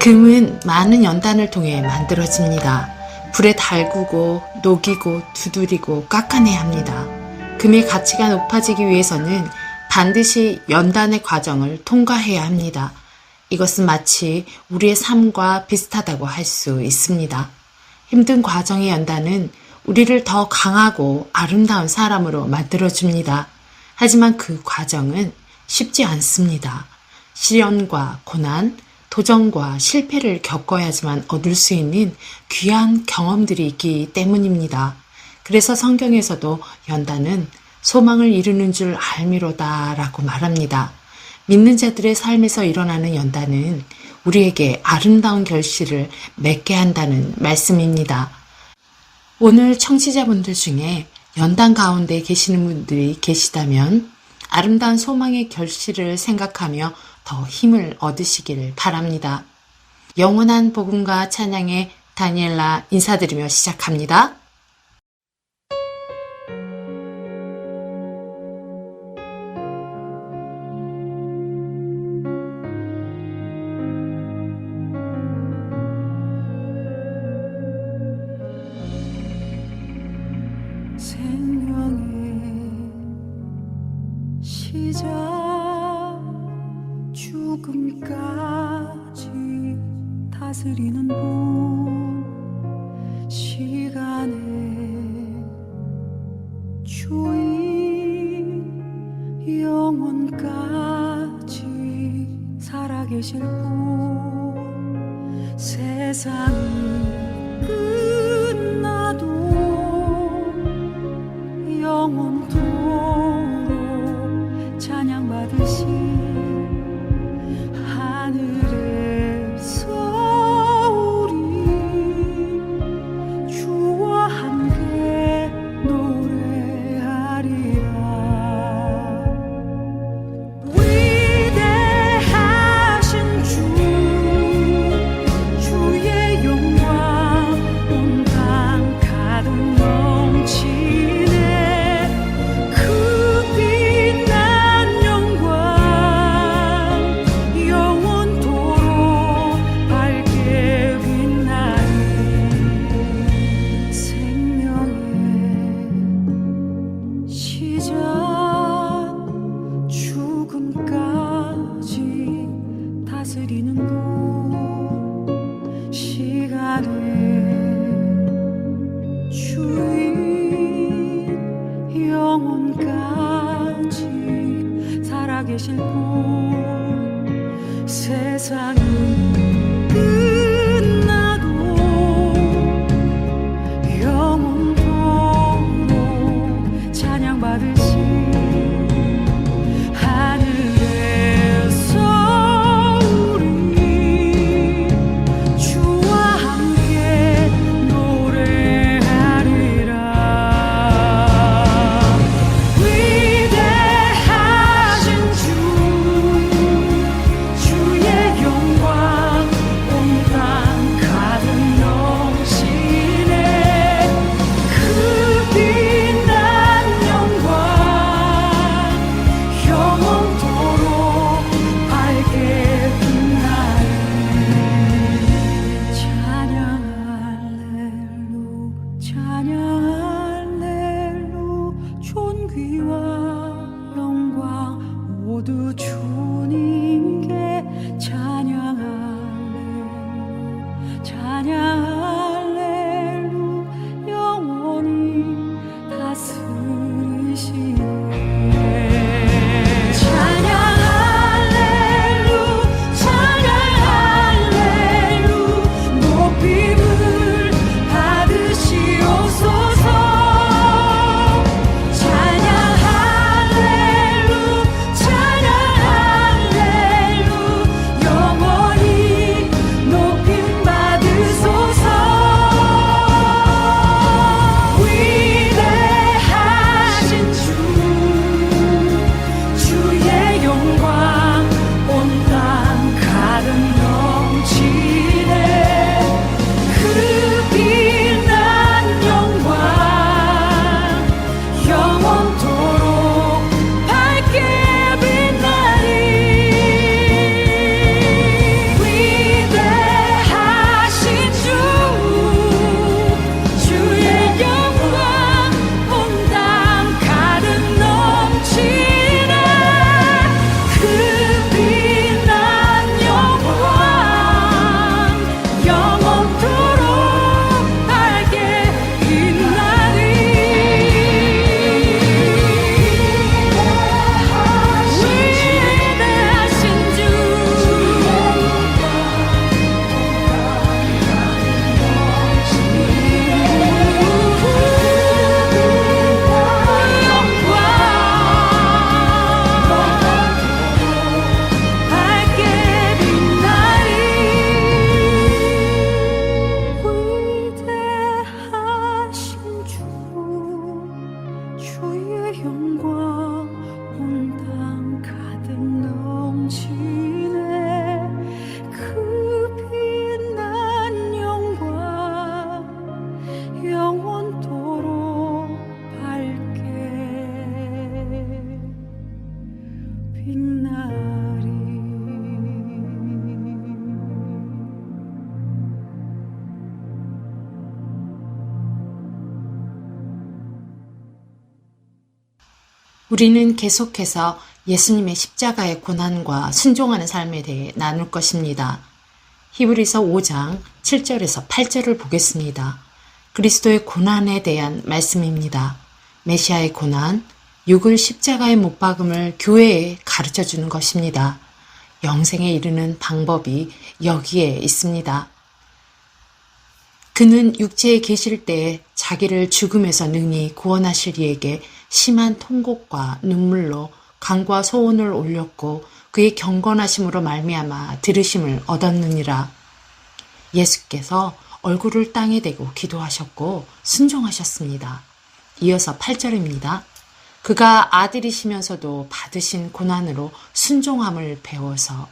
금은 많은 연단을 통해 만들어집니다. 불에 달구고 녹이고 두드리고 깎아내야 합니다. 금의 가치가 높아지기 위해서는 반드시 연단의 과정을 통과해야 합니다. 이것은 마치 우리의 삶과 비슷하다고 할 수 있습니다. 힘든 과정의 연단은 우리를 더 강하고 아름다운 사람으로 만들어줍니다. 하지만 그 과정은 쉽지 않습니다. 시련과 고난, 도전과 실패를 겪어야지만 얻을 수 있는 귀한 경험들이 있기 때문입니다. 그래서 성경에서도 연단은 소망을 이루는 줄 알미로다 라고 말합니다. 믿는 자들의 삶에서 일어나는 연단은 우리에게 아름다운 결실을 맺게 한다는 말씀입니다. 오늘 청취자분들 중에 연단 가운데 계시는 분들이 계시다면 아름다운 소망의 결실을 생각하며 더 힘을 얻으시기를 바랍니다. 영원한 복음과 찬양의 다니엘라 인사드리며 시작합니다. 생명의 시작 죽음까지 다스리는 분 시간의 주인 영원까지 살아계실 분 세상이 끝나도 영원토록 찬양받으신 하늘에서 우리 주와 함께 노래하리라. 위대하신 주 주의 영광 온 땅 가득 넘치네. 그 빛난 영광 영원토록 밝게 빛나니 생명의 시작 죽음까지 다스리는 분 시간의 주인 영원까지 살아계실 분 세상이 끝나도 영원토록 찬양받으신 하늘에서 우리 주와 함께 노래하리라. 위대하신 주 주의 영광 날이 우리는 계속해서 예수님의 십자가의 고난과 순종하는 삶에 대해 나눌 것입니다. 히브리서 5장 7절에서 8절을 보겠습니다. 그리스도의 고난에 대한 말씀입니다. 메시아의 고난, 육을 십자가에 못 박음을 교회에 가르쳐주는 것입니다. 영생에 이르는 방법이 여기에 있습니다. 그는 육체에 계실 때에 자기를 죽음에서 능히 구원하실 이에게 심한 통곡과 눈물로 간과 소원을 올렸고 그의 경건하심으로 말미암아 들으심을 얻었느니라. 예수께서 얼굴을 땅에 대고 기도하셨고 순종하셨습니다. 이어서 8절입니다. 그가 아들이시면서도 받으신 고난으로 순종함을 배워서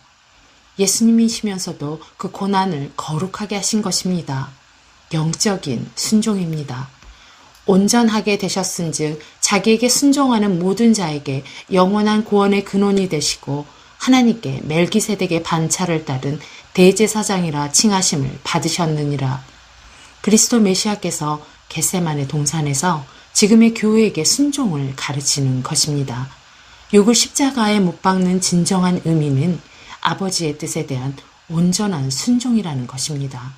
예수님이시면서도 그 고난을 거룩하게 하신 것입니다. 영적인 순종입니다. 온전하게 되셨은즉 자기에게 순종하는 모든 자에게 영원한 구원의 근원이 되시고 하나님께 멜기세덱의 반차를 따른 대제사장이라 칭하심을 받으셨느니라. 그리스도 메시아께서 겟세마네 동산에서 지금의 교회에게 순종을 가르치는 것입니다. 육을 십자가에 못 박는 진정한 의미는 아버지의 뜻에 대한 온전한 순종이라는 것입니다.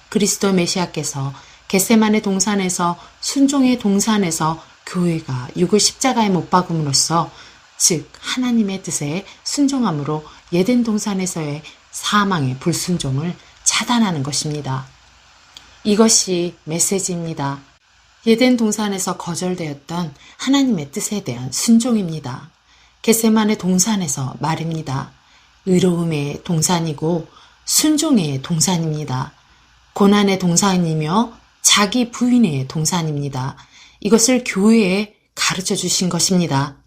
그리스도 메시아께서 겟세마네 동산에서 순종의 동산에서 교회가 육을 십자가에 못 박음으로써 즉 하나님의 뜻에 순종함으로 예덴 동산에서의 사망의 불순종을 차단하는 것입니다. 이것이 메시지입니다. 예덴 동산에서 거절되었던 하나님의 뜻에 대한 순종입니다. 겟세마네 동산에서 말입니다. 의로움의 동산이고 순종의 동산입니다. 고난의 동산이며 자기 부인의 동산입니다. 이것을 교회에 가르쳐 주신 것입니다.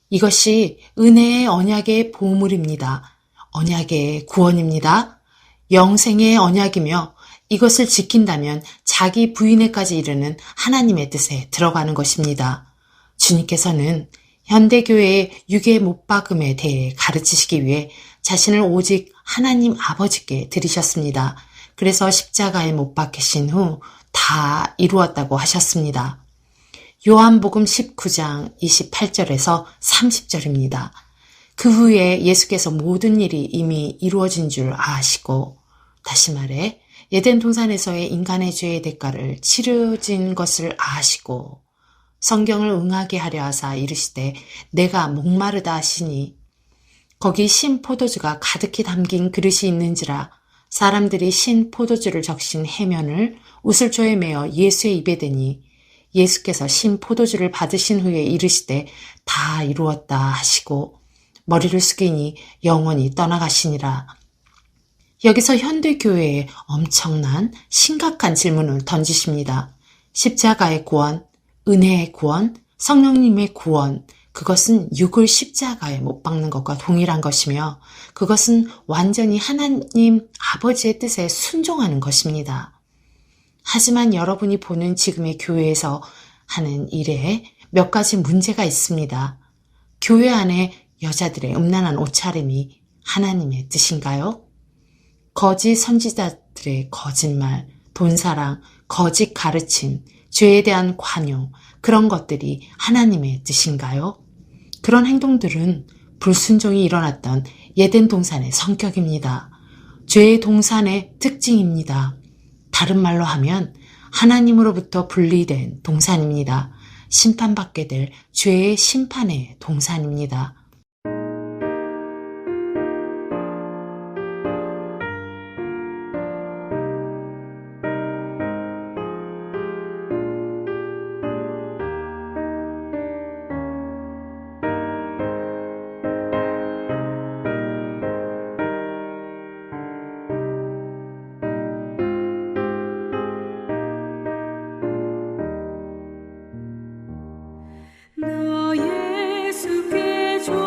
이것이 은혜의 언약의 보물입니다. 언약의 구원입니다. 영생의 언약이며 이것을 지킨다면 자기 부인에까지 이르는 하나님의 뜻에 들어가는 것입니다. 주님께서는 현대교회의 육의 못박음에 대해 가르치시기 위해 자신을 오직 하나님 아버지께 드리셨습니다. 그래서 십자가에 못 박히신 후 다 이루었다고 하셨습니다. 요한복음 19장 28절에서 30절입니다. 그 후에 예수께서 모든 일이 이미 이루어진 줄 아시고 다시 말해 예덴 동산에서의 인간의 죄의 대가를 치르진 것을 아시고 성경을 응하게 하려 하사 이르시되 내가 목마르다 하시니 거기 신 포도주가 가득히 담긴 그릇이 있는지라 사람들이 신 포도주를 적신 해면을 우슬초에 매어 예수의 입에 대니 예수께서 신 포도주를 받으신 후에 이르시되 다 이루었다 하시고 머리를 숙이니 영원히 떠나가시니라. 여기서 현대교회에 엄청난 심각한 질문을 던지십니다. 십자가의 구원, 은혜의 구원, 성령님의 구원, 그것은 육을 십자가에 못 박는 것과 동일한 것이며 그것은 완전히 하나님 아버지의 뜻에 순종하는 것입니다. 하지만 여러분이 보는 지금의 교회에서 하는 일에 몇 가지 문제가 있습니다. 교회 안에 여자들의 음란한 옷차림이 하나님의 뜻인가요? 거짓 선지자들의 거짓말, 돈사랑, 거짓 가르침, 죄에 대한 관용, 그런 것들이 하나님의 뜻인가요? 그런 행동들은 불순종이 일어났던 예덴 동산의 성격입니다. 죄의 동산의 특징입니다. 다른 말로 하면 하나님으로부터 분리된 동산입니다. 심판받게 될 죄의 심판의 동산입니다. 나 예수께 줘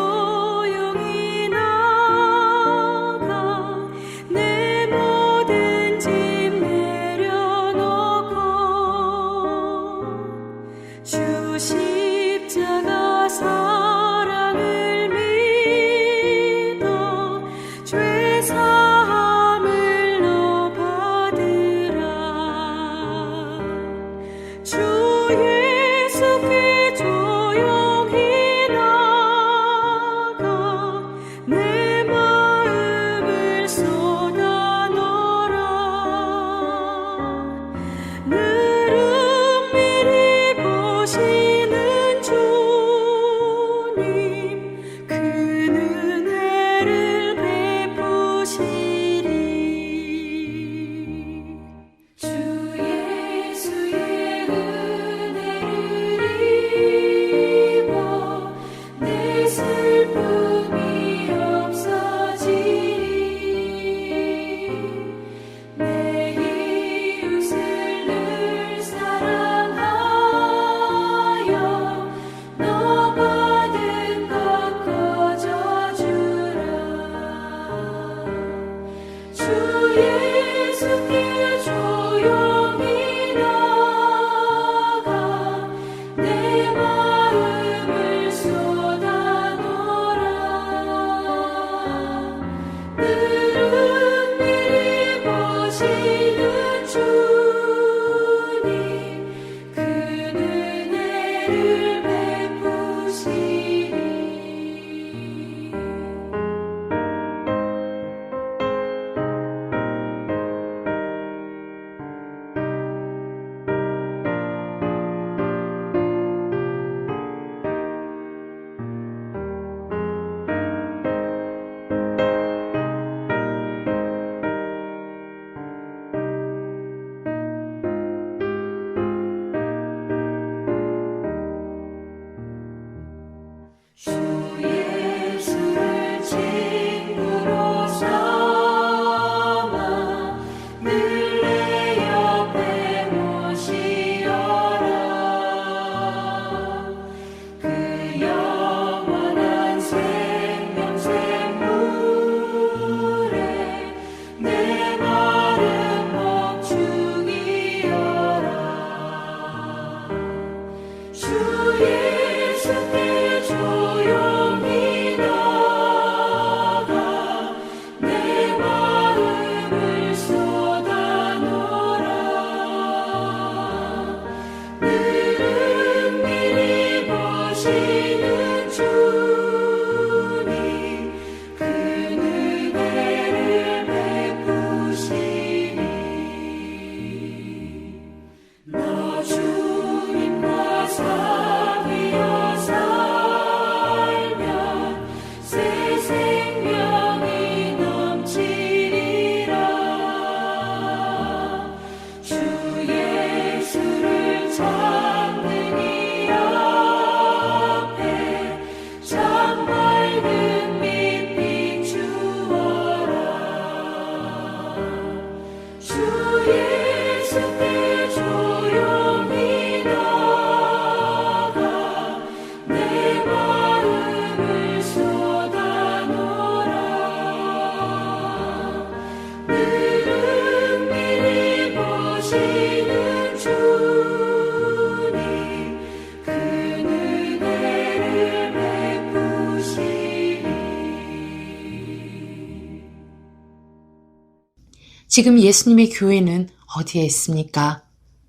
지금 예수님의 교회는 어디에 있습니까?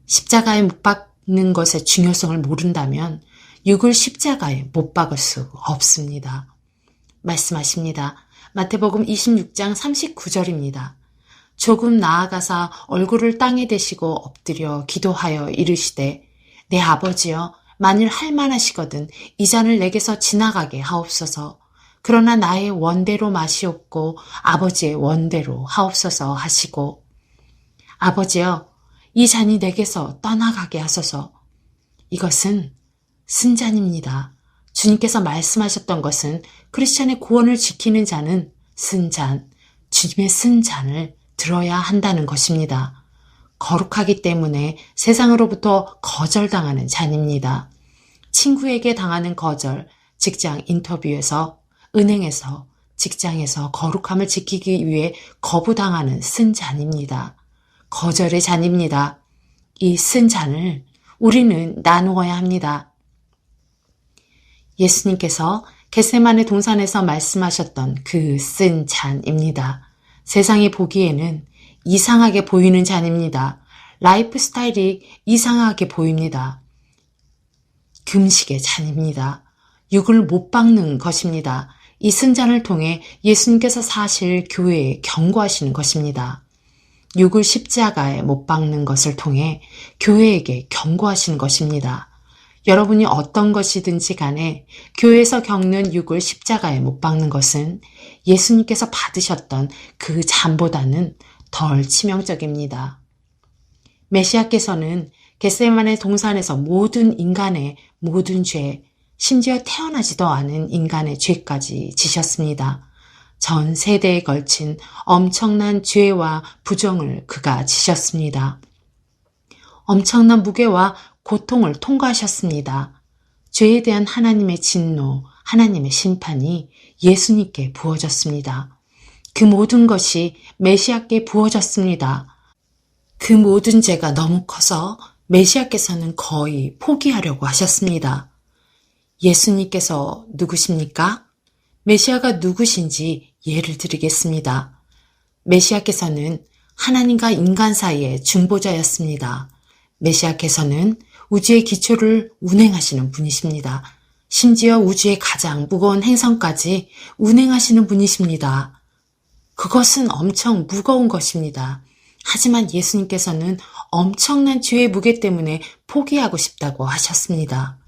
십자가에 못 박는 것의 중요성을 모른다면 육을 십자가에 못 박을 수 없습니다. 말씀하십니다. 마태복음 26장 39절입니다. 조금 나아가사 얼굴을 땅에 대시고 엎드려 기도하여 이르시되 내 아버지여 만일 할만하시거든 이 잔을 내게서 지나가게 하옵소서. 그러나 나의 원대로 마시옵고 아버지의 원대로 하옵소서 하시고 아버지여 이 잔이 내게서 떠나가게 하소서. 이것은 쓴잔입니다. 주님께서 말씀하셨던 것은 크리스찬의 구원을 지키는 자는 쓴 잔, 주님의 쓴 잔을 들어야 한다는 것입니다. 거룩하기 때문에 세상으로부터 거절당하는 잔입니다. 친구에게 당하는 거절, 직장 인터뷰에서, 은행에서, 직장에서 거룩함을 지키기 위해 거부당하는 쓴 잔입니다. 거절의 잔입니다. 이 쓴 잔을 우리는 나누어야 합니다. 예수님께서 겟세마네 동산에서 말씀하셨던 그 쓴 잔입니다. 세상이 보기에는 이상하게 보이는 잔입니다. 라이프 스타일이 이상하게 보입니다. 금식의 잔입니다. 육을 못 박는 것입니다. 이 쓴 잔을 통해 예수님께서 사실 교회에 경고하시는 것입니다. 육을 십자가에 못 박는 것을 통해 교회에게 경고하시는 것입니다. 여러분이 어떤 것이든지 간에 교회에서 겪는 육을 십자가에 못 박는 것은 예수님께서 받으셨던 그 잔보다는 덜 치명적입니다. 메시아께서는 겟세마네 동산에서 모든 인간의 모든 죄, 심지어 태어나지도 않은 인간의 죄까지 지셨습니다. 전 세대에 걸친 엄청난 죄와 부정을 그가 지셨습니다. 엄청난 무게와 고통을 통과하셨습니다. 죄에 대한 하나님의 진노, 하나님의 심판이 예수님께 부어졌습니다. 그 모든 것이 메시아께 부어졌습니다. 그 모든 죄가 너무 커서 메시아께서는 거의 포기하려고 하셨습니다. 예수님께서 누구십니까? 메시아가 누구신지 예를 드리겠습니다. 메시아께서는 하나님과 인간 사이의 중보자였습니다. 메시아께서는 우주의 기초를 운행하시는 분이십니다. 심지어 우주의 가장 무거운 행성까지 운행하시는 분이십니다. 그것은 엄청 무거운 것입니다. 하지만 예수님께서는 엄청난 죄의 무게 때문에 포기하고 싶다고 하셨습니다.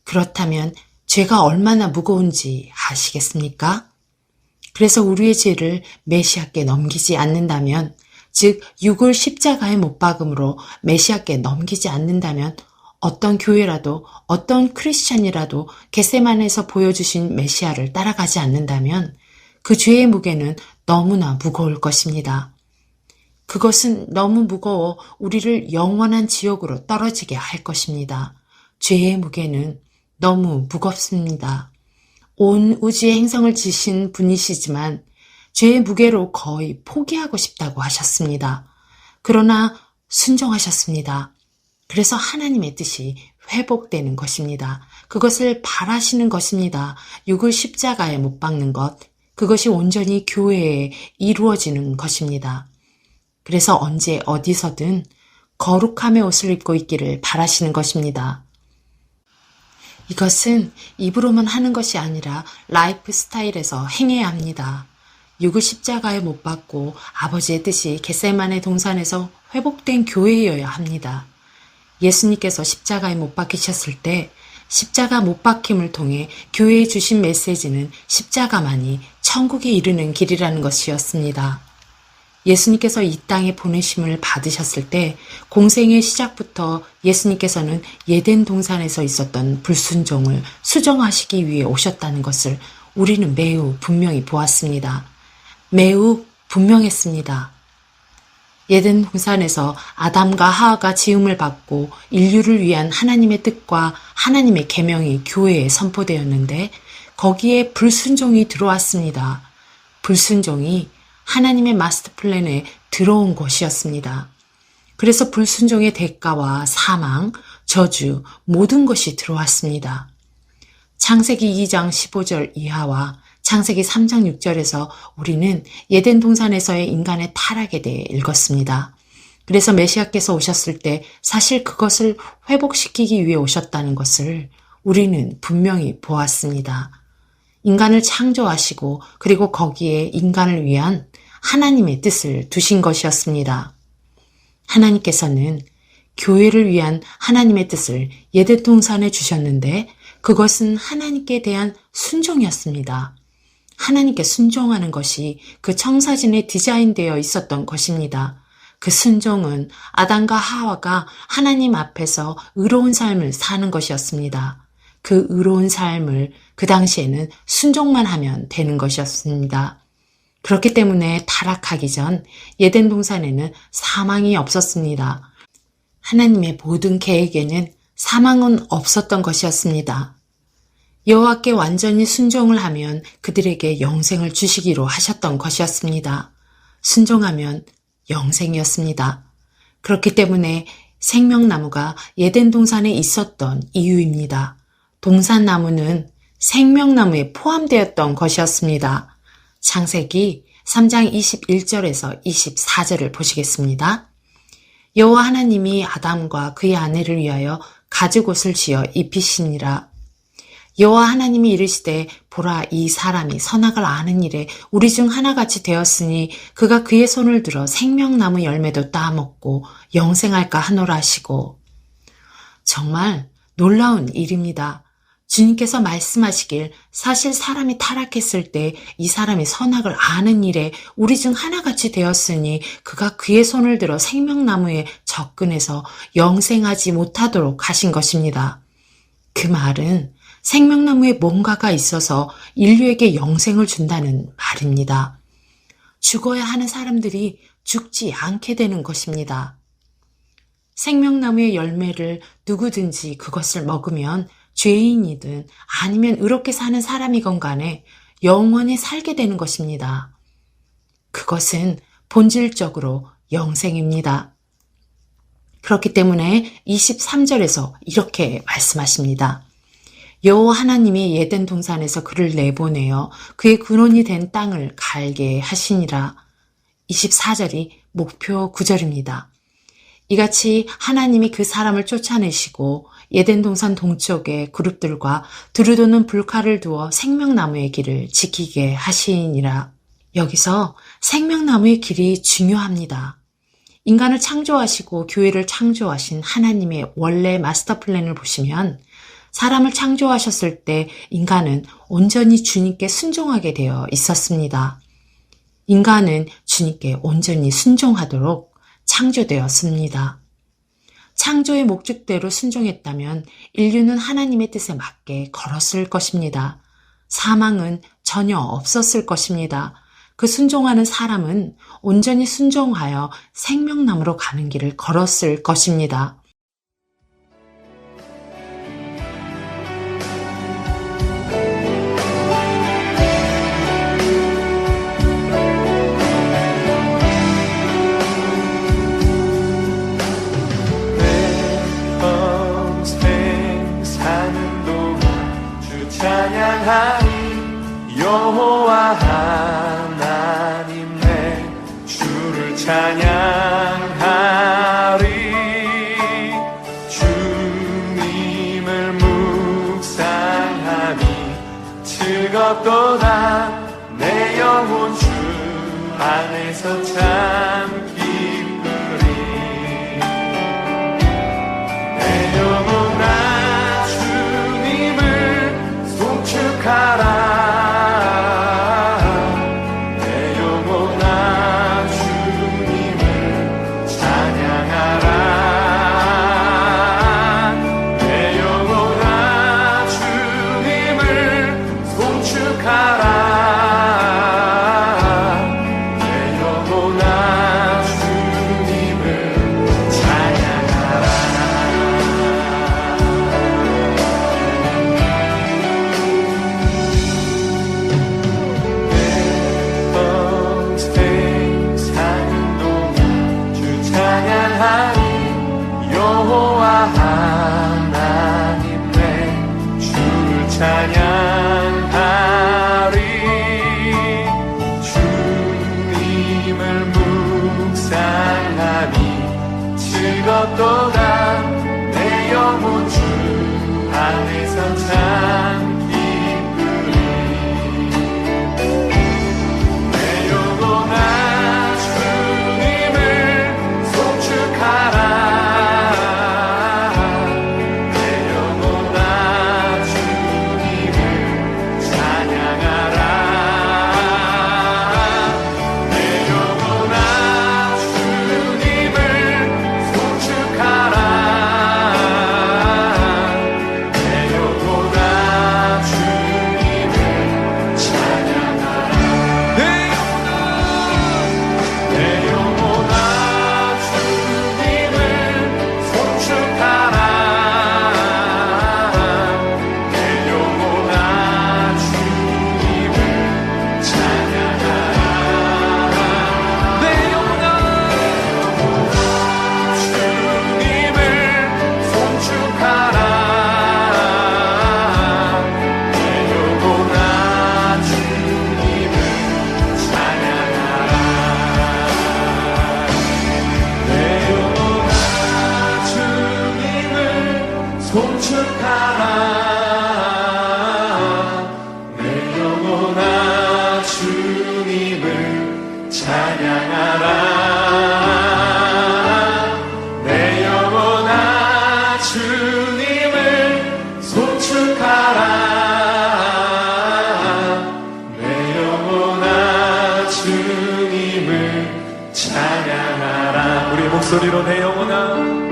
그렇다면 죄가 얼마나 무거운지 아시겠습니까? 그래서 우리의 죄를 메시아께 넘기지 않는다면, 즉 육을 십자가에 못 박음으로 메시아께 넘기지 않는다면 어떤 교회라도 어떤 크리스찬이라도 겟세마네에서 보여주신 메시아를 따라가지 않는다면 그 죄의 무게는 너무나 무거울 것입니다. 그것은 너무 무거워 우리를 영원한 지옥으로 떨어지게 할 것입니다. 죄의 무게는 너무 무겁습니다. 온 우주의 행성을 지신 분이시지만 죄의 무게로 거의 포기하고 싶다고 하셨습니다. 그러나 순종하셨습니다. 그래서 하나님의 뜻이 회복되는 것입니다. 그것을 바라시는 것입니다. 육을 십자가에 못 박는 것, 그것이 온전히 교회에 이루어지는 것입니다. 그래서 언제 어디서든 거룩함의 옷을 입고 있기를 바라시는 것입니다. 이것은 입으로만 하는 것이 아니라 라이프 스타일에서 행해야 합니다. 육을 십자가에 못 박고 아버지의 뜻이 겟세마네 동산에서 회복된 교회여야 합니다. 예수님께서 십자가에 못 박히셨을 때 십자가 못 박힘을 통해 교회에 주신 메시지는 십자가만이 천국에 이르는 길이라는 것이었습니다. 예수님께서 이 땅에 보내심을 받으셨을 때 공생의 시작부터 예수님께서는 예덴 동산에서 있었던 불순종을 수정하시기 위해 오셨다는 것을 우리는 매우 분명히 보았습니다. 매우 분명했습니다. 예덴 동산에서 아담과 하와가 지음을 받고 인류를 위한 하나님의 뜻과 하나님의 계명이 교회에 선포되었는데 거기에 불순종이 들어왔습니다. 불순종이 하나님의 마스터 플랜에 들어온 것이었습니다. 그래서 불순종의 대가와 사망, 저주, 모든 것이 들어왔습니다. 창세기 2장 15절 이하와 창세기 3장 6절에서 우리는 예덴 동산에서의 인간의 타락에 대해 읽었습니다. 그래서 메시아께서 오셨을 때 사실 그것을 회복시키기 위해 오셨다는 것을 우리는 분명히 보았습니다. 인간을 창조하시고 그리고 거기에 인간을 위한 하나님의 뜻을 두신 것이었습니다. 하나님께서는 교회를 위한 하나님의 뜻을 예덴 동산에 주셨는데 그것은 하나님께 대한 순종이었습니다. 하나님께 순종하는 것이 그 청사진에 디자인되어 있었던 것입니다. 그 순종은 아담과 하와가 하나님 앞에서 의로운 삶을 사는 것이었습니다. 그 의로운 삶을 그 당시에는 순종만 하면 되는 것이었습니다. 그렇기 때문에 타락하기 전 예덴 동산에는 사망이 없었습니다. 하나님의 모든 계획에는 사망은 없었던 것이었습니다. 여호와께 완전히 순종을 하면 그들에게 영생을 주시기로 하셨던 것이었습니다. 순종하면 영생이었습니다. 그렇기 때문에 생명나무가 예덴 동산에 있었던 이유입니다. 동산나무는 생명나무에 포함되었던 것이었습니다. 창세기 3장 21절에서 24절을 보시겠습니다. 여호와 하나님이 아담과 그의 아내를 위하여 가죽옷을 지어 입히시니라. 여호와 하나님이 이르시되 보라 이 사람이 선악을 아는 일에 우리 중 하나같이 되었으니 그가 그의 손을 들어 생명나무 열매도 따먹고 영생할까 하노라 하시고. 정말 놀라운 일입니다. 주님께서 말씀하시길 사실 사람이 타락했을 때 이 사람이 선악을 아는 일에 우리 중 하나같이 되었으니 그가 그의 손을 들어 생명나무에 접근해서 영생하지 못하도록 하신 것입니다. 그 말은 생명나무에 뭔가가 있어서 인류에게 영생을 준다는 말입니다. 죽어야 하는 사람들이 죽지 않게 되는 것입니다. 생명나무의 열매를 누구든지 그것을 먹으면 죄인이든 아니면 의롭게 사는 사람이건 간에 영원히 살게 되는 것입니다. 그것은 본질적으로 영생입니다. 그렇기 때문에 23절에서 이렇게 말씀하십니다. 여호와 하나님이 예덴 동산에서 그를 내보내어 그의 근원이 된 땅을 갈게 하시니라. 24절이 목표 구절입니다. 이같이 하나님이 그 사람을 쫓아내시고 예덴 동산 동쪽의 그룹들과 두루도는 불칼을 두어 생명나무의 길을 지키게 하시니라. 여기서 생명나무의 길이 중요합니다. 인간을 창조하시고 교회를 창조하신 하나님의 원래 마스터 플랜을 보시면 사람을 창조하셨을 때 인간은 온전히 주님께 순종하게 되어 있었습니다. 인간은 주님께 온전히 순종하도록 창조되었습니다. 창조의 목적대로 순종했다면 인류는 하나님의 뜻에 맞게 걸었을 것입니다. 사망은 전혀 없었을 것입니다. 그 순종하는 사람은 온전히 순종하여 생명나무로 가는 길을 걸었을 것입니다. 여호와 하나님 내 주를 찬양하리. 주님을 묵상하니 즐겁도다. 내 영혼 주 안에서 참 기쁘리. 내 영혼아 주님을 송축하라. 내 영혼아 찬양하라. 내 영혼아 주님을 송축하라. 내 영혼아 주님을 찬양하라. 우리의 목소리로 내 영혼아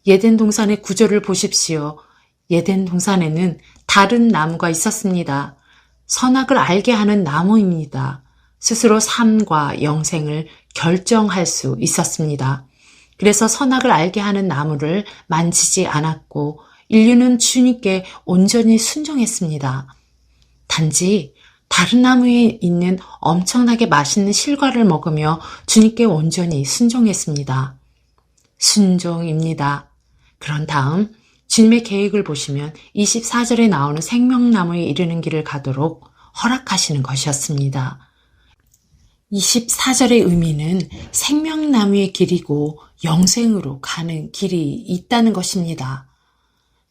예덴 동산의 구조를 보십시오. 예덴 동산에는 다른 나무가 있었습니다. 선악을 알게 하는 나무입니다. 스스로 삶과 영생을 결정할 수 있었습니다. 그래서 선악을 알게 하는 나무를 만지지 않았고 인류는 주님께 온전히 순종했습니다. 단지 다른 나무에 있는 엄청나게 맛있는 실과를 먹으며 주님께 온전히 순종했습니다. 순종입니다. 그런 다음 주님의 계획을 보시면 24절에 나오는 생명나무에 이르는 길을 가도록 허락하시는 것이었습니다. 24절의 의미는 생명나무의 길이고 영생으로 가는 길이 있다는 것입니다.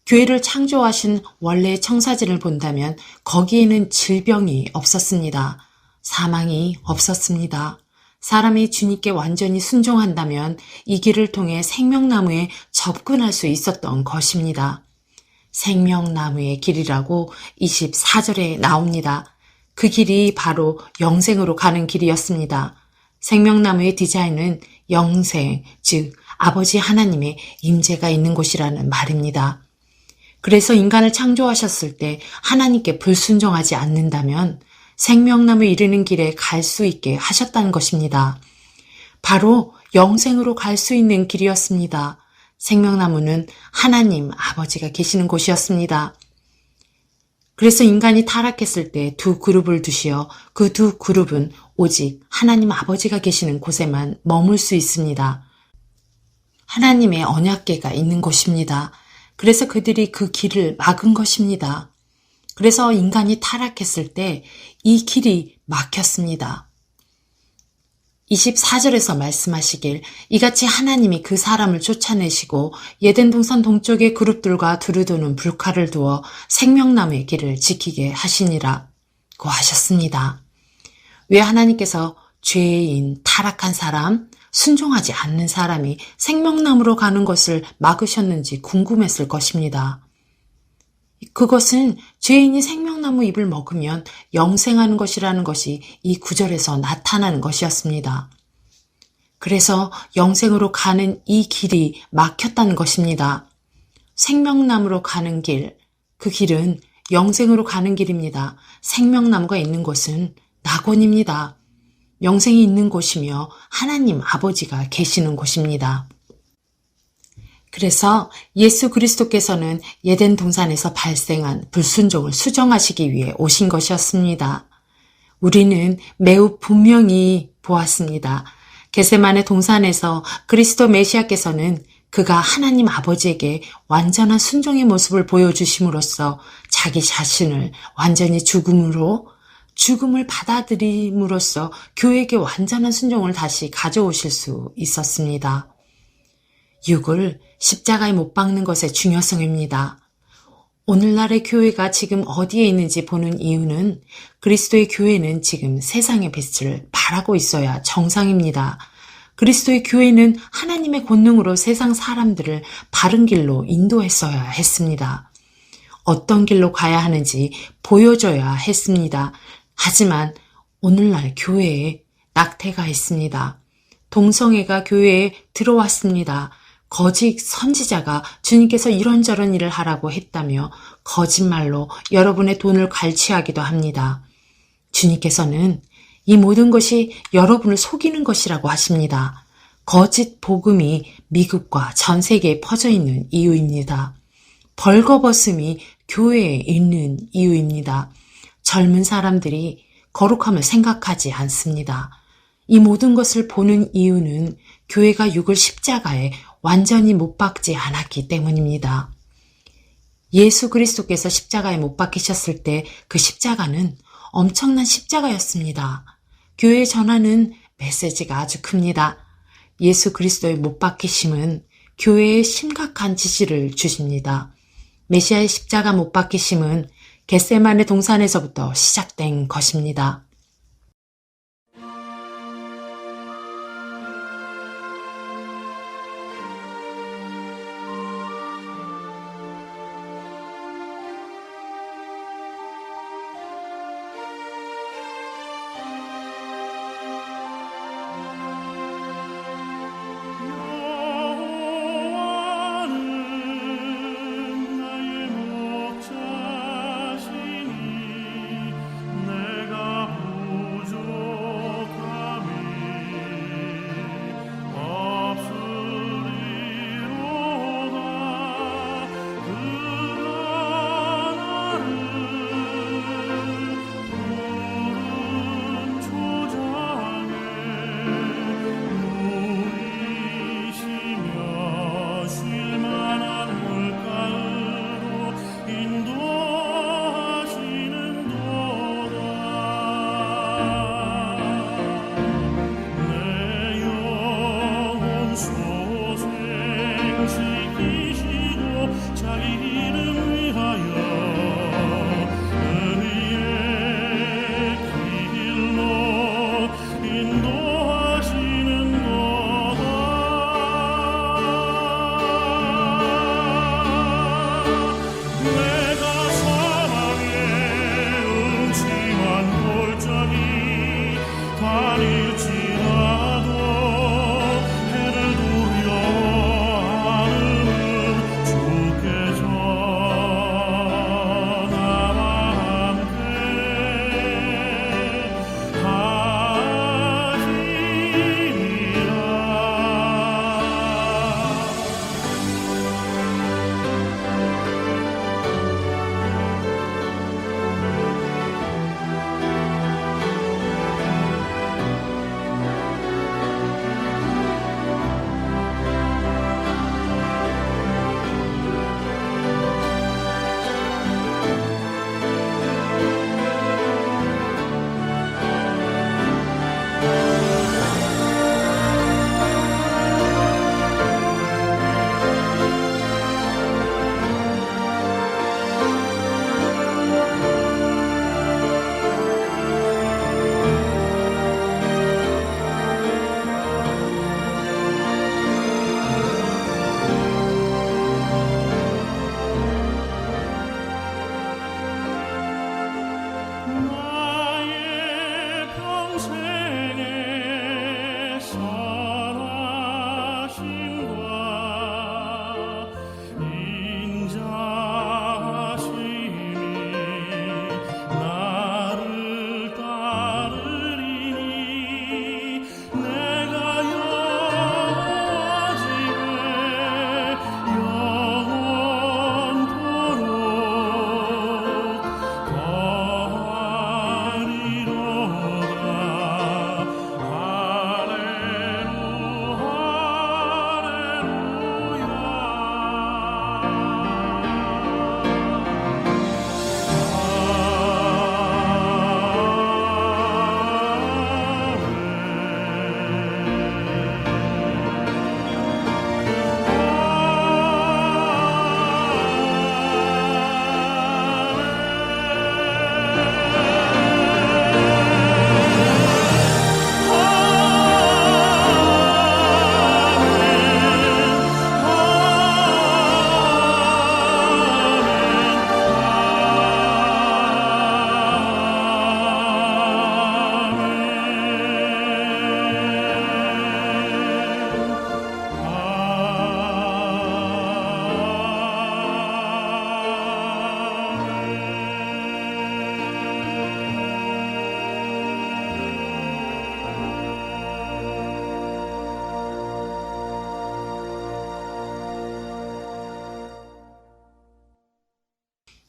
교회를 창조하신 원래의 청사진을 본다면 거기에는 질병이 없었습니다. 사망이 없었습니다. 사람이 주님께 완전히 순종한다면 이 길을 통해 생명나무에 접근할 수 있었던 것입니다. 생명나무의 길이라고 24절에 나옵니다. 그 길이 바로 영생으로 가는 길이었습니다. 생명나무의 디자인은 영생, 즉 아버지 하나님의 임재가 있는 곳이라는 말입니다. 그래서 인간을 창조하셨을 때 하나님께 불순종하지 않는다면 생명나무에 이르는 길에 갈 수 있게 하셨다는 것입니다. 바로 영생으로 갈 수 있는 길이었습니다. 생명나무는 하나님 아버지가 계시는 곳이었습니다. 그래서 인간이 타락했을 때 두 그룹을 두시어 그 두 그룹은 오직 하나님 아버지가 계시는 곳에만 머물 수 있습니다. 하나님의 언약궤가 있는 곳입니다. 그래서 그들이 그 길을 막은 것입니다. 그래서 인간이 타락했을 때 이 길이 막혔습니다. 24절에서 말씀하시길 이같이 하나님이 그 사람을 쫓아내시고 예덴 동산 동쪽의 그룹들과 두루도는 불칼을 두어 생명나무의 길을 지키게 하시니라 고 하셨습니다. 왜 하나님께서 죄인, 타락한 사람, 순종하지 않는 사람이 생명나무로 가는 것을 막으셨는지 궁금했을 것입니다. 그것은 죄인이 생명나무 잎을 먹으면 영생하는 것이라는 것이 이 구절에서 나타나는 것이었습니다. 그래서 영생으로 가는 이 길이 막혔다는 것입니다. 생명나무로 가는 길, 그 길은 영생으로 가는 길입니다. 생명나무가 있는 곳은 낙원입니다. 영생이 있는 곳이며 하나님 아버지가 계시는 곳입니다. 그래서 예수 그리스도께서는 예덴 동산에서 발생한 불순종을 수정하시기 위해 오신 것이었습니다. 우리는 매우 분명히 보았습니다. 겟세마네 동산에서 그리스도 메시아께서는 그가 하나님 아버지에게 완전한 순종의 모습을 보여주심으로써 자기 자신을 완전히 죽음을 받아들임으로써 교회에게 완전한 순종을 다시 가져오실 수 있었습니다. 육을 십자가에 못 박는 것의 중요성입니다. 오늘날의 교회가 지금 어디에 있는지 보는 이유는 그리스도의 교회는 지금 세상의 빛을 발하고 있어야 정상입니다. 그리스도의 교회는 하나님의 권능으로 세상 사람들을 바른 길로 인도했어야 했습니다. 어떤 길로 가야 하는지 보여줘야 했습니다. 하지만 오늘날 교회에 낙태가 있습니다. 동성애가 교회에 들어왔습니다. 거짓 선지자가 주님께서 이런저런 일을 하라고 했다며 거짓말로 여러분의 돈을 갈취하기도 합니다. 주님께서는 이 모든 것이 여러분을 속이는 것이라고 하십니다. 거짓 복음이 미국과 전 세계에 퍼져 있는 이유입니다. 벌거벗음이 교회에 있는 이유입니다. 젊은 사람들이 거룩함을 생각하지 않습니다. 이 모든 것을 보는 이유는 교회가 육을 십자가에 완전히 못 박지 않았기 때문입니다. 예수 그리스도께서 십자가에 못 박히셨을 때 그 십자가는 엄청난 십자가였습니다. 교회에 전하는 메시지가 아주 큽니다. 예수 그리스도의 못 박히심은 교회에 심각한 지시를 주십니다. 메시아의 십자가 못 박히심은 겟세마네 동산에서부터 시작된 것입니다. 나의 목자시니 내가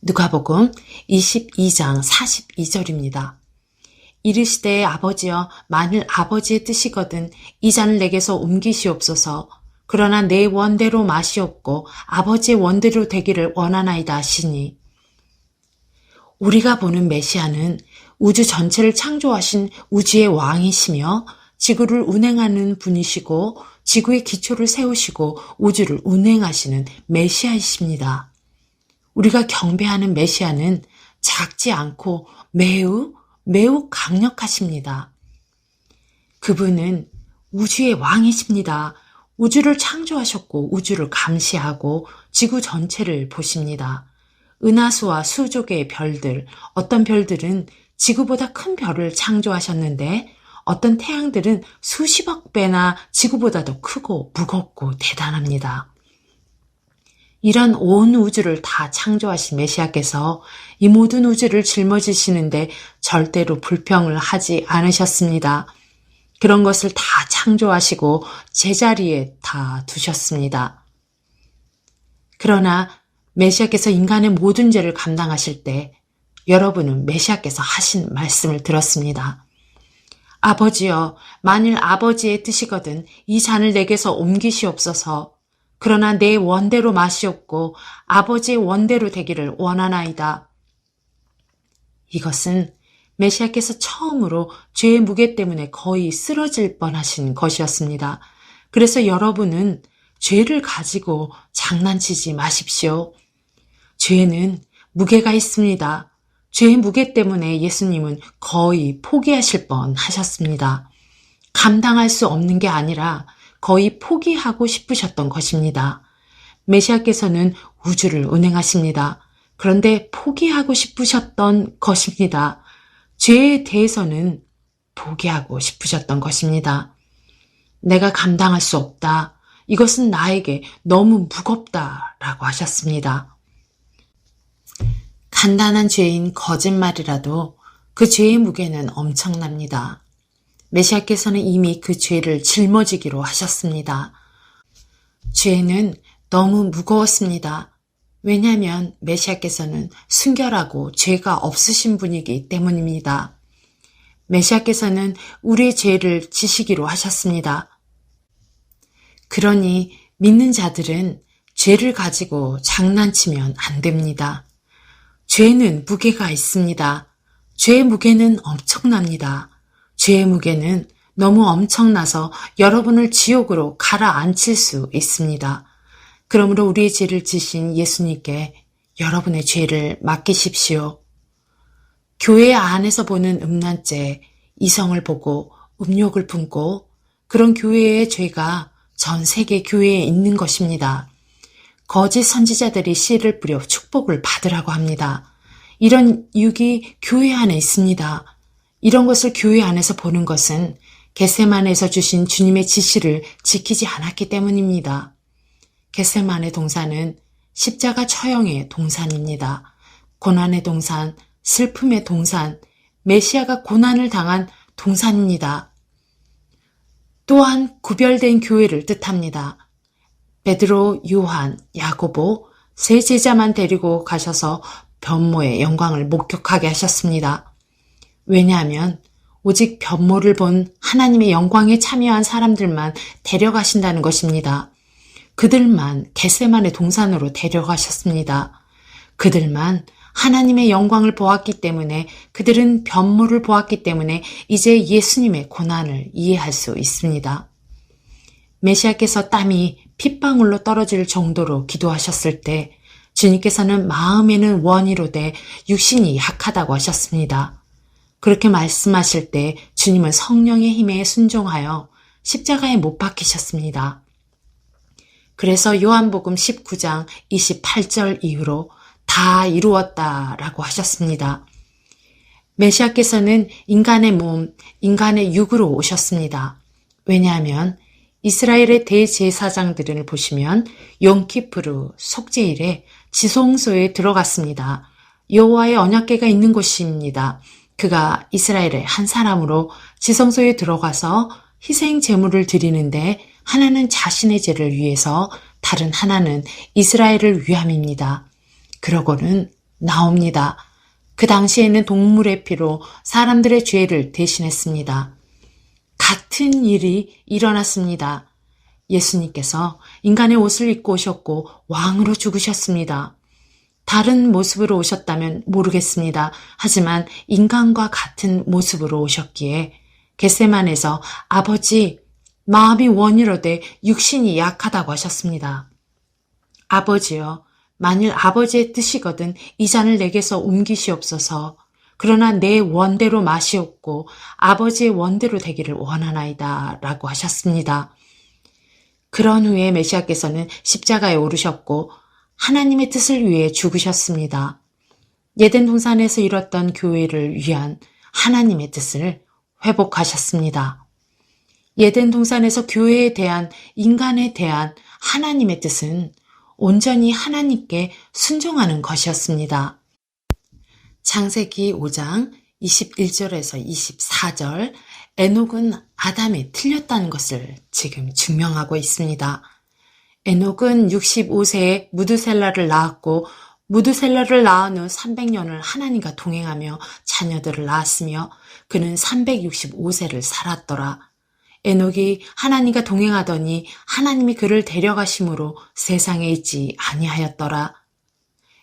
누가복음 22장 42절입니다. 이르시되 아버지여 만일 아버지의 뜻이거든 이 잔을 내게서 옮기시옵소서. 그러나 내 원대로 마시옵고 아버지의 원대로 되기를 원하나이다 하시니, 우리가 보는 메시아는 우주 전체를 창조하신 우주의 왕이시며 지구를 운행하는 분이시고 지구의 기초를 세우시고 우주를 운행하시는 메시아이십니다. 우리가 경배하는 메시아는 작지 않고 매우 강력하십니다. 그분은 우주의 왕이십니다. 우주를 창조하셨고 우주를 감시하고 지구 전체를 보십니다. 은하수와 수조개의 별들, 어떤 별들은 지구보다 큰 별을 창조하셨는데 어떤 태양들은 수십억 배나 지구보다 더 크고 무겁고 대단합니다. 이런 온 우주를 다 창조하신 메시아께서 이 모든 우주를 짊어지시는데 절대로 불평을 하지 않으셨습니다. 그런 것을 다 창조하시고 제자리에 다 두셨습니다. 그러나 메시아께서 인간의 모든 죄를 감당하실 때 여러분은 메시아께서 하신 말씀을 들었습니다. 아버지여, 만일 아버지의 뜻이거든 이 잔을 내게서 옮기시옵소서. 그러나 내 원대로 마시옵고 아버지의 원대로 되기를 원하나이다. 이것은 메시아께서 처음으로 죄의 무게 때문에 거의 쓰러질 뻔하신 것이었습니다. 그래서 여러분은 죄를 가지고 장난치지 마십시오. 죄는 무게가 있습니다. 죄의 무게 때문에 예수님은 거의 포기하실 뻔 하셨습니다. 감당할 수 없는 게 아니라 거의 포기하고 싶으셨던 것입니다. 메시아께서는 우주를 운행하십니다. 그런데 포기하고 싶으셨던 것입니다. 죄에 대해서는 포기하고 싶으셨던 것입니다. 내가 감당할 수 없다. 이것은 나에게 너무 무겁다라고 하셨습니다. 간단한 죄인 거짓말이라도 그 죄의 무게는 엄청납니다. 메시아께서는 이미 그 죄를 짊어지기로 하셨습니다. 죄는 너무 무거웠습니다. 왜냐하면 메시아께서는 순결하고 죄가 없으신 분이기 때문입니다. 메시아께서는 우리의 죄를 지시기로 하셨습니다. 그러니 믿는 자들은 죄를 가지고 장난치면 안 됩니다. 죄는 무게가 있습니다. 죄의 무게는 엄청납니다. 죄의 무게는 너무 엄청나서 여러분을 지옥으로 가라앉힐 수 있습니다. 그러므로 우리의 죄를 지신 예수님께 여러분의 죄를 맡기십시오. 교회 안에서 보는 음란죄, 이성을 보고 음욕을 품고 그런 교회의 죄가 전 세계 교회에 있는 것입니다. 거짓 선지자들이 씨를 뿌려 축복을 받으라고 합니다. 이런 유혹이 교회 안에 있습니다. 이런 것을 교회 안에서 보는 것은 겟세마네에서 주신 주님의 지시를 지키지 않았기 때문입니다. 겟세마네 동산은 십자가 처형의 동산입니다. 고난의 동산, 슬픔의 동산, 메시아가 고난을 당한 동산입니다. 또한 구별된 교회를 뜻합니다. 베드로, 요한, 야고보 세 제자만 데리고 가셔서 변모의 영광을 목격하게 하셨습니다. 왜냐하면 오직 변모를 본 하나님의 영광에 참여한 사람들만 데려가신다는 것입니다. 그들만 겟세마네 동산으로 데려가셨습니다. 그들만 하나님의 영광을 보았기 때문에, 그들은 변모를 보았기 때문에 이제 예수님의 고난을 이해할 수 있습니다. 메시아께서 땀이 핏방울로 떨어질 정도로 기도하셨을 때 주님께서는 마음에는 원이로되 육신이 약하다고 하셨습니다. 그렇게 말씀하실 때 주님은 성령의 힘에 순종하여 십자가에 못 박히셨습니다. 그래서 요한복음 19장 28절 이후로 다 이루었다라고 하셨습니다. 메시아께서는 인간의 몸, 인간의 육으로 오셨습니다. 왜냐하면 이스라엘의 대제사장들을 보시면 용키푸르 속죄일에 지성소에 들어갔습니다. 여호와의 언약궤가 있는 곳입니다. 그가 이스라엘의 한 사람으로 지성소에 들어가서 희생 제물을 드리는데 하나는 자신의 죄를 위해서, 다른 하나는 이스라엘을 위함입니다. 그러고는 나옵니다. 그 당시에는 동물의 피로 사람들의 죄를 대신했습니다. 같은 일이 일어났습니다. 예수님께서 인간의 옷을 입고 오셨고 왕으로 죽으셨습니다. 다른 모습으로 오셨다면 모르겠습니다. 하지만 인간과 같은 모습으로 오셨기에 겟세마네에서 아버지, 마음이 원이로되 육신이 약하다고 하셨습니다. 아버지여, 만일 아버지의 뜻이거든 이 잔을 내게서 옮기시옵소서. 그러나 내 원대로 마시옵고 아버지의 원대로 되기를 원하나이다 라고 하셨습니다. 그런 후에 메시아께서는 십자가에 오르셨고 하나님의 뜻을 위해 죽으셨습니다. 예덴 동산에서 이뤘던 교회를 위한 하나님의 뜻을 회복하셨습니다. 예덴 동산에서 교회에 대한 인간에 대한 하나님의 뜻은 온전히 하나님께 순종하는 것이었습니다. 창세기 5장 21절에서 24절, 에녹은 아담이 틀렸다는 것을 지금 증명하고 있습니다. 에녹은 65세에 무드셀라를 낳았고 무드셀라를 낳은 후 300년을 하나님과 동행하며 자녀들을 낳았으며 그는 365세를 살았더라. 에녹이 하나님과 동행하더니 하나님이 그를 데려가심으로 세상에 있지 아니하였더라.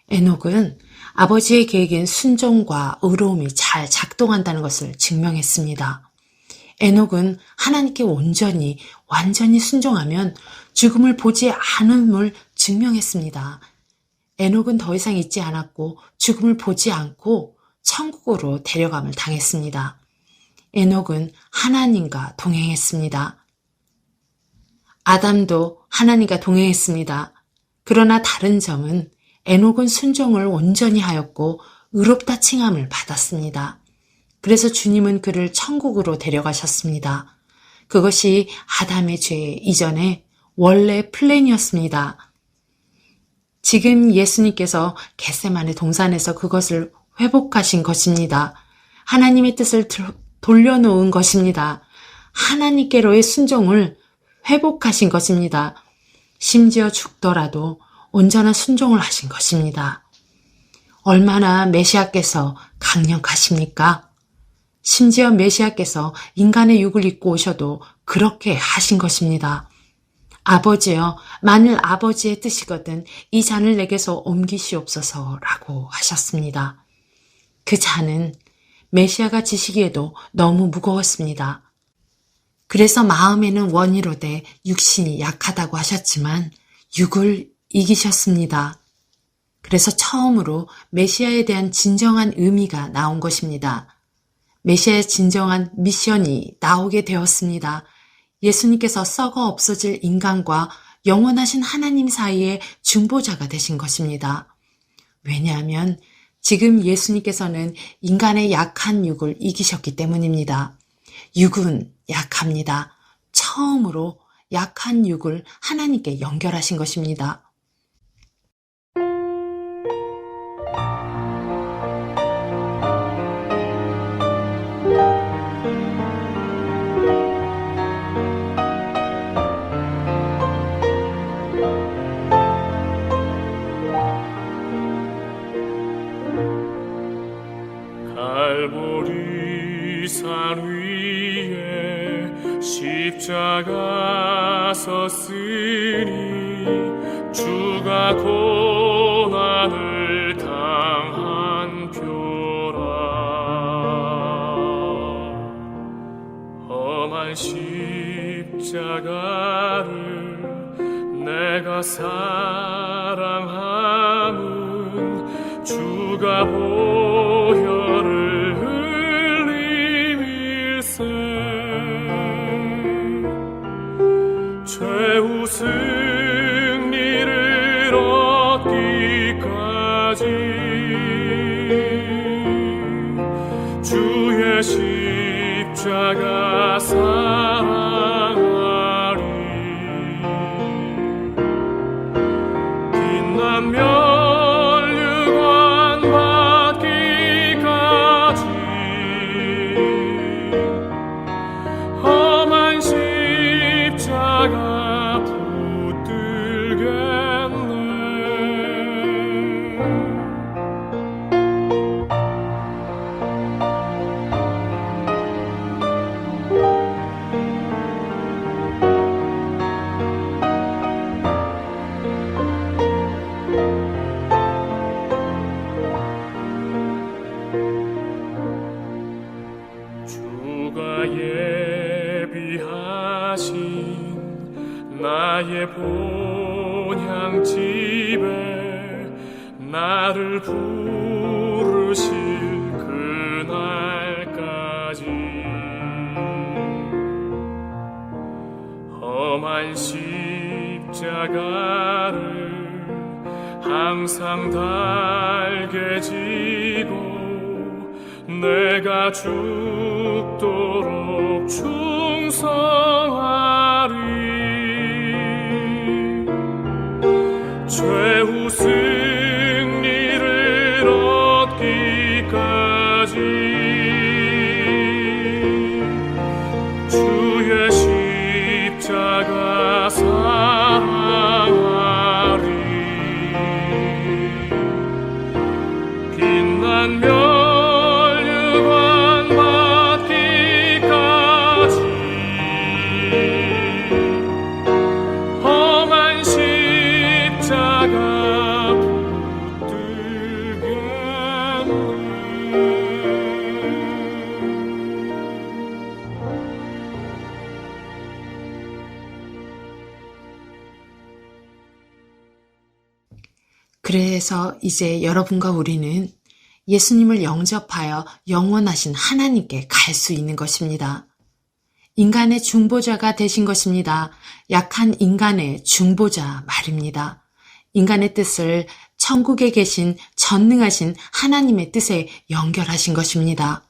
에녹은 아버지의 계획인 순종과 의로움이 잘 작동한다는 것을 증명했습니다. 에녹은 하나님께 완전히 순종하면 죽음을 보지 않음을 증명했습니다. 에녹은 더 이상 있지 않았고 죽음을 보지 않고 천국으로 데려감을 당했습니다. 에녹은 하나님과 동행했습니다. 아담도 하나님과 동행했습니다. 그러나 다른 점은 에녹은 순종을 온전히 하였고 의롭다 칭함을 받았습니다. 그래서 주님은 그를 천국으로 데려가셨습니다. 그것이 아담의 죄 이전에 원래 플랜이었습니다. 지금 예수님께서 겟세마네 동산에서 그것을 회복하신 것입니다. 하나님의 뜻을 돌려놓은 것입니다. 하나님께로의 순종을 회복하신 것입니다. 심지어 죽더라도 온전한 순종을 하신 것입니다. 얼마나 메시아께서 강력하십니까? 심지어 메시아께서 인간의 육을 입고 오셔도 그렇게 하신 것입니다. 아버지여, 만일 아버지의 뜻이거든 이 잔을 내게서 옮기시옵소서라고 하셨습니다. 그 잔은 메시아가 지시기에도 너무 무거웠습니다. 그래서 마음에는 원이로되 육신이 약하다고 하셨지만 육을 이기셨습니다. 그래서 처음으로 메시아에 대한 진정한 의미가 나온 것입니다. 메시아의 진정한 미션이 나오게 되었습니다. 예수님께서 썩어 없어질 인간과 영원하신 하나님 사이의 중보자가 되신 것입니다. 왜냐하면 지금 예수님께서는 인간의 약한 육을 이기셨기 때문입니다. 육은 약합니다. 처음으로 약한 육을 하나님께 연결하신 것입니다. 갈보리 산 위에 십자가 섰으니 주가 고난을 당한 표라. 험한 십자가를 내가 사랑함은 주가 보혈을 흘림일세. 최후 승리를 얻기까지 주의 십자가 사랑하리. 빛난 면류관 받기까지 험한 십자가 붙들겠네. 나를 부르실 그날까지 험한 십자가를 항상 달게 지고 내가 죽도록 충성하리. 최후 승리를 얻기까지 주의 십자가 사랑하리. 빛난 멸류관 받기까지 험한 십자가 붙들겠네. 그래서 이제 여러분과 우리는 예수님을 영접하여 영원하신 하나님께 갈 수 있는 것입니다. 인간의 중보자가 되신 것입니다. 약한 인간의 중보자 말입니다. 인간의 뜻을 천국에 계신 전능하신 하나님의 뜻에 연결하신 것입니다.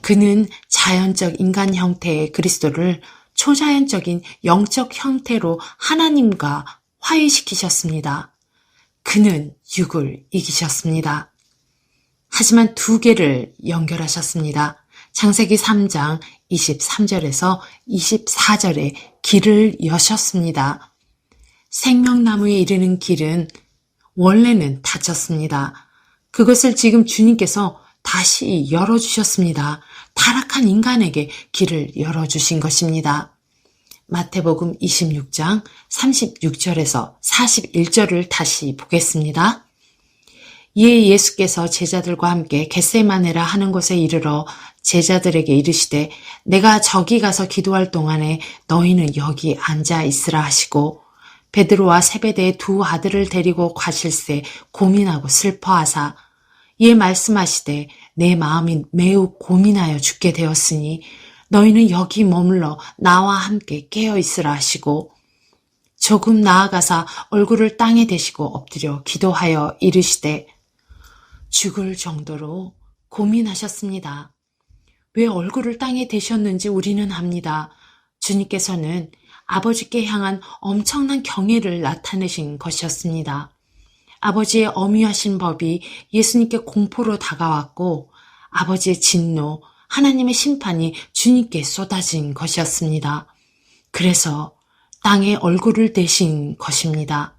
그는 자연적 인간 형태의 그리스도를 초자연적인 영적 형태로 하나님과 화해시키셨습니다. 그는 육을 이기셨습니다. 하지만 두 개를 연결하셨습니다. 창세기 3장 23절에서 24절에 길을 여셨습니다. 생명나무에 이르는 길은 원래는 닫혔습니다. 그것을 지금 주님께서 다시 열어주셨습니다. 타락한 인간에게 길을 열어주신 것입니다. 마태복음 26장 36절에서 41절을 다시 보겠습니다. 이에 예수께서 제자들과 함께 겟세마네라 하는 곳에 이르러 제자들에게 이르시되 내가 저기 가서 기도할 동안에 너희는 여기 앉아 있으라 하시고 베드로와 세베대의 두 아들을 데리고 가실새 고민하고 슬퍼하사 이에 말씀하시되 내 마음이 매우 고민하여 죽게 되었으니 너희는 여기 머물러 나와 함께 깨어 있으라 하시고 조금 나아가사 얼굴을 땅에 대시고 엎드려 기도하여 이르시되 죽을 정도로 고민하셨습니다. 왜 얼굴을 땅에 대셨는지 우리는 압니다. 주님께서는 아버지께 향한 엄청난 경애를 나타내신 것이었습니다. 아버지의 엄위하신 법이 예수님께 공포로 다가왔고 아버지의 진노, 하나님의 심판이 주님께 쏟아진 것이었습니다. 그래서 땅에 얼굴을 대신 것입니다.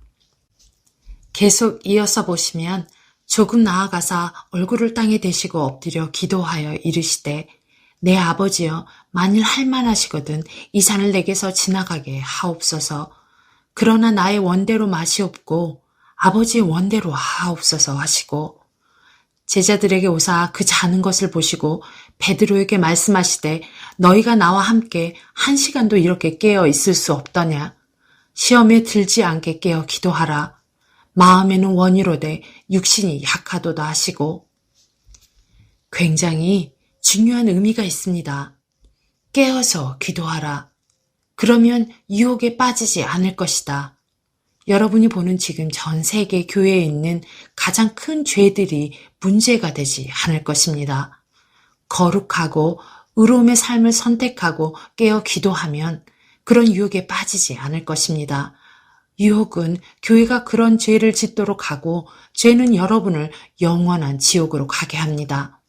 계속 이어서 보시면 조금 나아가사 얼굴을 땅에 대시고 엎드려 기도하여 이르시되 내 아버지여 만일 할만하시거든 이 산을 내게서 지나가게 하옵소서. 그러나 나의 원대로 마시옵고 아버지의 원대로 하옵소서 하시고 제자들에게 오사 그 자는 것을 보시고 베드로에게 말씀하시되 너희가 나와 함께 1시간도 이렇게 깨어 있을 수 없더냐. 시험에 들지 않게 깨어 기도하라. 마음에는 원이로되 육신이 약하도다 하시고 굉장히 중요한 의미가 있습니다. 깨어서 기도하라. 그러면 유혹에 빠지지 않을 것이다. 여러분이 보는 지금 전 세계 교회에 있는 가장 큰 죄들이 문제가 되지 않을 것입니다. 거룩하고 의로움의 삶을 선택하고 깨어 기도하면 그런 유혹에 빠지지 않을 것입니다. 유혹은 교회가 그런 죄를 짓도록 하고 죄는 여러분을 영원한 지옥으로 가게 합니다.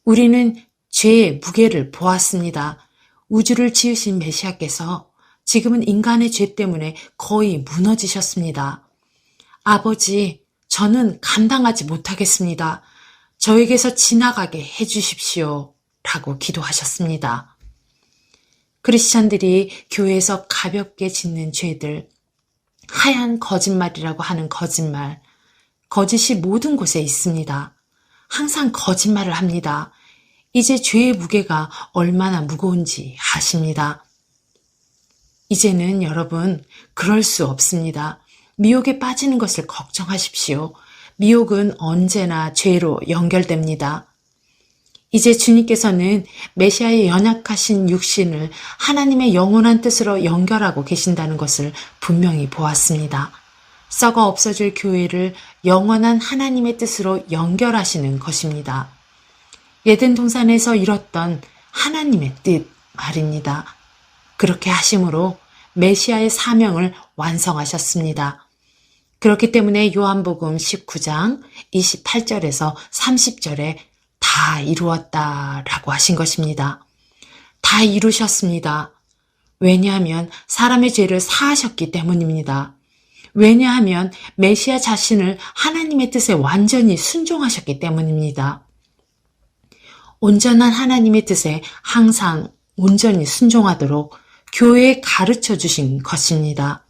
우리는 죄의 무게를 보았습니다. 우주를 지으신 메시아께서 지금은 인간의 죄 때문에 거의 무너지셨습니다. 아버지, 저는 감당하지 못하겠습니다. 저에게서 지나가게 해주십시오. 라고 기도하셨습니다. 크리스찬들이 교회에서 가볍게 짓는 죄들, 하얀 거짓말이라고 하는 거짓말, 거짓이 모든 곳에 있습니다. 항상 거짓말을 합니다. 이제 죄의 무게가 얼마나 무거운지 아십니다. 이제는 여러분 그럴 수 없습니다. 미혹에 빠지는 것을 걱정하십시오. 미혹은 언제나 죄로 연결됩니다. 이제 주님께서는 메시아의 연약하신 육신을 하나님의 영원한 뜻으로 연결하고 계신다는 것을 분명히 보았습니다. 썩어 없어질 교회를 영원한 하나님의 뜻으로 연결하시는 것입니다. 에덴 동산에서 이뤘던 하나님의 뜻 말입니다. 그렇게 하심으로 메시아의 사명을 완성하셨습니다. 그렇기 때문에 요한복음 19장 28절에서 30절에 다 이루었다라고 하신 것입니다. 다 이루셨습니다. 왜냐하면 사람의 죄를 사하셨기 때문입니다. 왜냐하면 메시아 자신을 하나님의 뜻에 완전히 순종하셨기 때문입니다. 온전한 하나님의 뜻에 항상 온전히 순종하도록 교회에 가르쳐 주신 것입니다.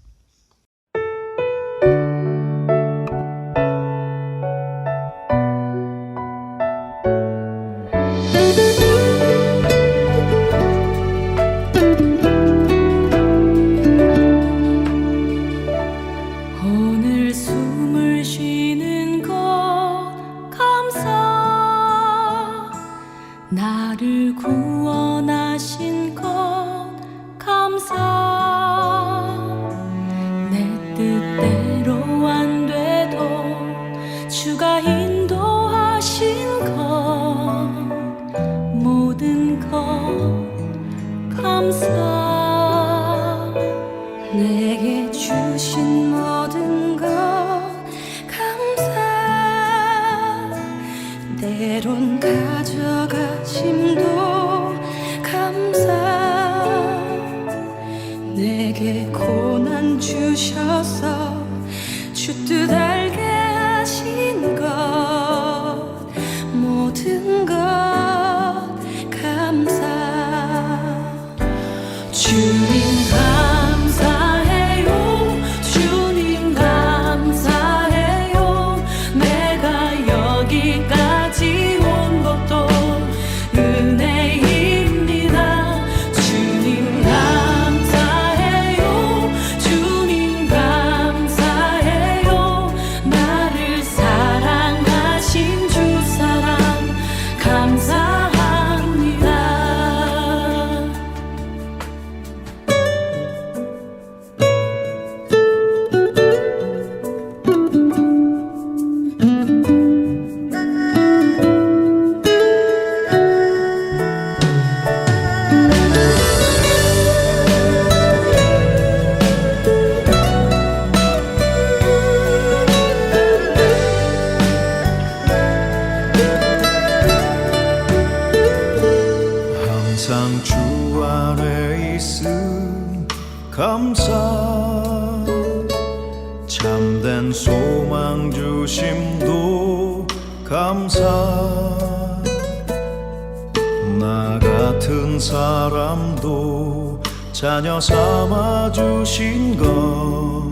오늘 숨을 쉬는 것 감사, 나를 구원하신 것 감사, 내 뜻대로 안 돼도 주가 인도하신 것 모든 것 감사, 내게 주신 모든 것 감사, 때론 가져가심도 감사, 내게 고난 주셔서 주 뜻 알게 하신 것 모든 것 감사, 주님 감사해요, 주님 감사해요, 내가 여기까지 온 것도 은혜입니다. 주님 감사해요, 주님 감사해요, 나를 사랑하신 주 사랑 감사합니다. 항상 주 안에 있음 감사, 참된 소망 주심도 감사, 나 같은 사람도 자녀 삼아 주신 것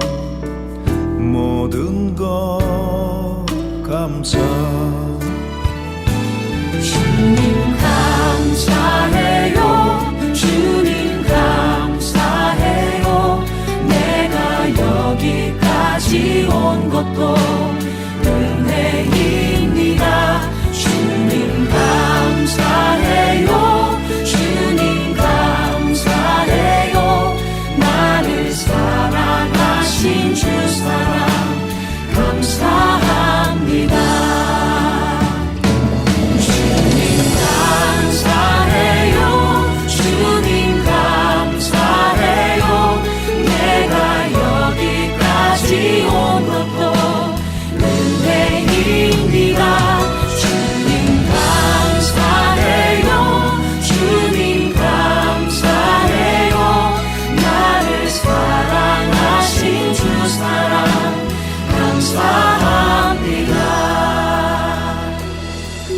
모든 것 감사, 주님 감사해요, 주님 감사해요, 내가 여기까지 온 것도 은혜입니다. 주님 감사해요, 주님 감사해요, 나를 사랑하신 주 사랑 감사합니다. 감사해요, 주님 감사해요, 내가 여기까지 온 것도 은혜입니다. 주님 감사해요, 주님 감사해요, 나를 사랑하신 주 사랑 감사합니다.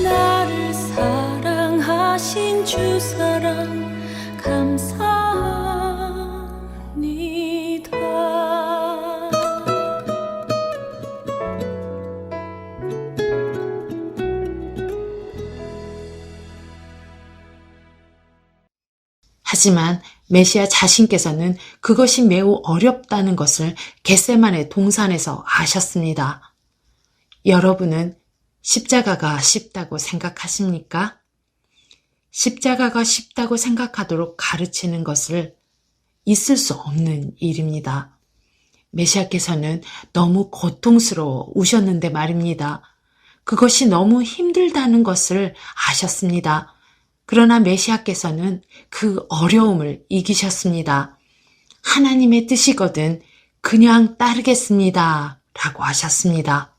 나를 사랑하신 주 사랑 감사합니다. 하지만 메시아 자신께서는 그것이 매우 어렵다는 것을 겟세마네 동산에서 아셨습니다. 여러분은 십자가가 쉽다고 생각하십니까? 십자가가 쉽다고 생각하도록 가르치는 것을 있을 수 없는 일입니다. 메시아께서는 너무 고통스러워 우셨는데 말입니다. 그것이 너무 힘들다는 것을 아셨습니다. 그러나 메시아께서는 그 어려움을 이기셨습니다. 하나님의 뜻이거든 그냥 따르겠습니다. 라고 하셨습니다.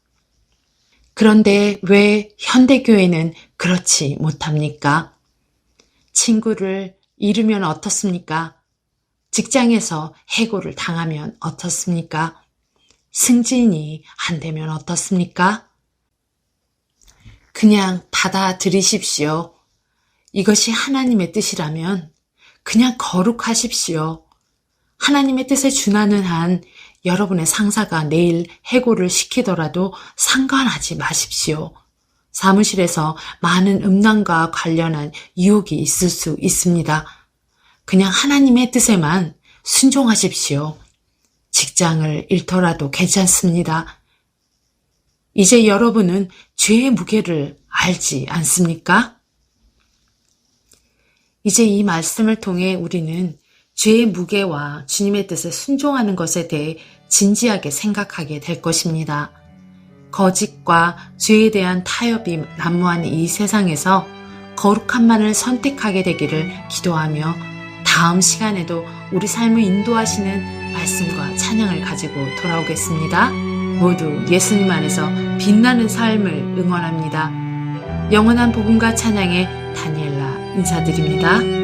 그런데 왜 현대교회는 그렇지 못합니까? 친구를 잃으면 어떻습니까? 직장에서 해고를 당하면 어떻습니까? 승진이 안 되면 어떻습니까? 그냥 받아들이십시오. 이것이 하나님의 뜻이라면 그냥 거룩하십시오. 하나님의 뜻에 준하는 한 여러분의 상사가 내일 해고를 시키더라도 상관하지 마십시오. 사무실에서 많은 음란과 관련한 유혹이 있을 수 있습니다. 그냥 하나님의 뜻에만 순종하십시오. 직장을 잃더라도 괜찮습니다. 이제 여러분은 죄의 무게를 알지 않습니까? 이제 이 말씀을 통해 우리는 죄의 무게와 주님의 뜻에 순종하는 것에 대해 진지하게 생각하게 될 것입니다. 거짓과 죄에 대한 타협이 난무한 이 세상에서 거룩함만을 선택하게 되기를 기도하며 다음 시간에도 우리 삶을 인도하시는 말씀과 찬양을 가지고 돌아오겠습니다. 모두 예수님 안에서 빛나는 삶을 응원합니다. 영원한 복음과 찬양의 다니엘라 인사드립니다.